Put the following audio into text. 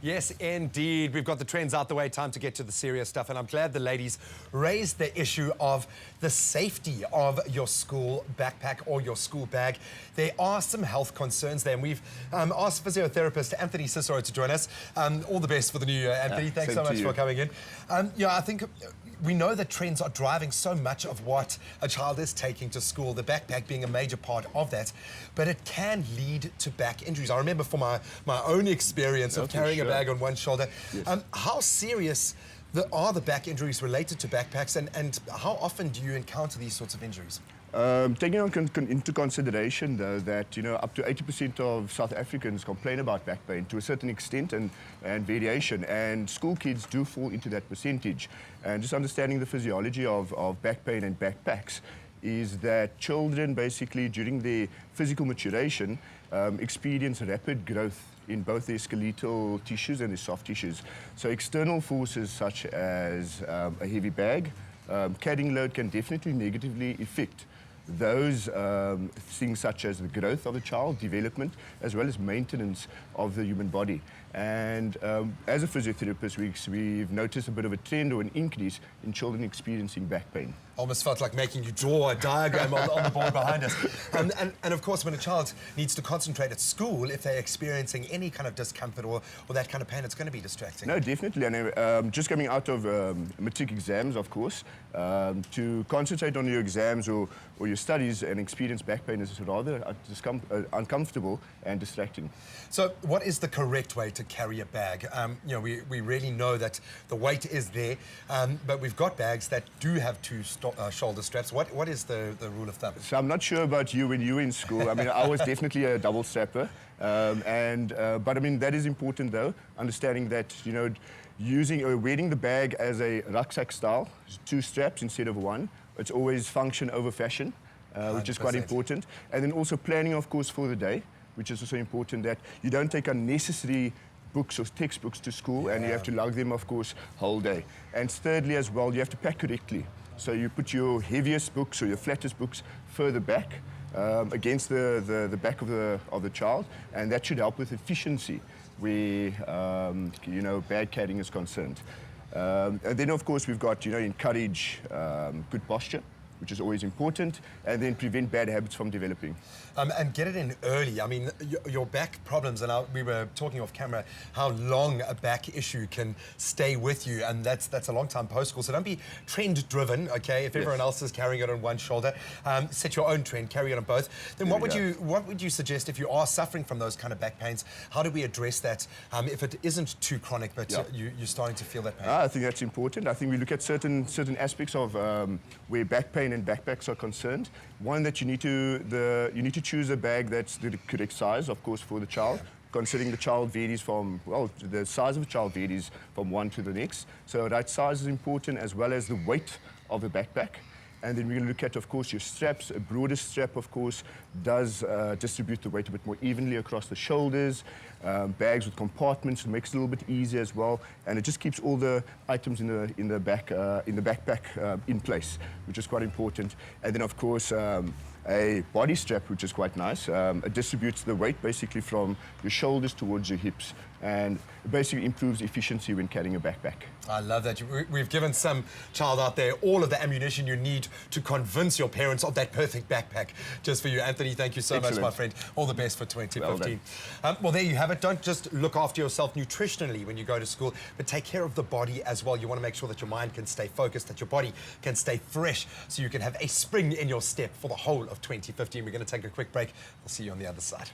Yes, indeed. We've got the trends out the way. Time to get to the serious stuff. And I'm glad the ladies raised the issue of the safety of your school backpack or your school bag. There are some health concerns there. And we've asked physiotherapist Anthony to join us. All the best for the new year, Anthony. Thanks so much for coming in. I think we know that trends are driving so much of what a child is taking to school, the backpack being a major part of that, but it can lead to back injuries. I remember from my own experience of carrying a bag on one shoulder. Yes. How serious are the back injuries related to backpacks, and how often do you encounter these sorts of injuries? Taking into consideration, though, that up to 80% of South Africans complain about back pain to a certain extent and variation, and school kids do fall into that percentage. And just understanding the physiology of back pain and backpacks is that children basically during their physical maturation experience rapid growth in both their skeletal tissues and their soft tissues. So external forces such as a heavy bag, carrying load can definitely negatively affect those things such as the growth of the child, development, as well as maintenance of the human body. And as a physiotherapist, we've noticed a bit of a trend or an increase in children experiencing back pain. Almost felt like making you draw a diagram on the board behind us. And of course, when a child needs to concentrate at school, if they're experiencing any kind of discomfort or that kind of pain, it's going to be distracting. No, definitely. And just coming out of matric exams, of course, to concentrate on your exams or your studies and experience back pain is rather uncomfortable and distracting. So what is the correct way to carry a bag? We really know that the weight is there, but we've got bags that do have two shoulder straps. What is the rule of thumb? So I'm not sure about you when you were in school. I mean, I was definitely a double strapper, but I mean that is important though. Understanding that using or wearing the bag as a rucksack style, two straps instead of one. It's always function over fashion, which is quite important. And then also planning, of course, for the day, which is also important that you don't take unnecessary books or textbooks to school and you have to lug them, of course, whole day. And thirdly as well, you have to pack correctly. So you put your heaviest books or your flattest books further back against the back of the child, and that should help with efficiency where bag carrying is concerned. And then of course we've got encourage good posture, which is always important, and then prevent bad habits from developing. And get it in early. I mean, your back problems, and we were talking off camera, how long a back issue can stay with you, and that's a long time post-school. So don't be trend-driven, okay? If everyone else is carrying it on one shoulder, set your own trend, carry it on both. Then what would you suggest if you are suffering from those kind of back pains? How do we address that if it isn't too chronic, but you're starting to feel that pain? I think that's important. I think we look at certain aspects of where back pain and backpacks are concerned. One, that you need to choose a bag that's the correct size, of course, for the child. Considering the child varies from, the size of the child varies from one to the next. So right size is important, as well as the weight of the backpack. And then we're going to look at, of course, your straps. A broader strap, of course, does distribute the weight a bit more evenly across the shoulders. Bags with compartments, it makes it a little bit easier as well, and it just keeps all the items in the backpack in place, which is quite important. And then, of course, a body strap, which is quite nice. It distributes the weight basically from your shoulders towards your hips, and it basically improves efficiency when carrying a backpack. I love that. We've given some child out there all of the ammunition you need to convince your parents of that perfect backpack just for you. Anthony, thank you so much, my friend. All the best for 2015. Well, there you have it. Don't just look after yourself nutritionally when you go to school, but take care of the body as well. You want to make sure that your mind can stay focused, that your body can stay fresh, so you can have a spring in your step for the whole of 2015. We're going to take a quick break. We'll see you on the other side.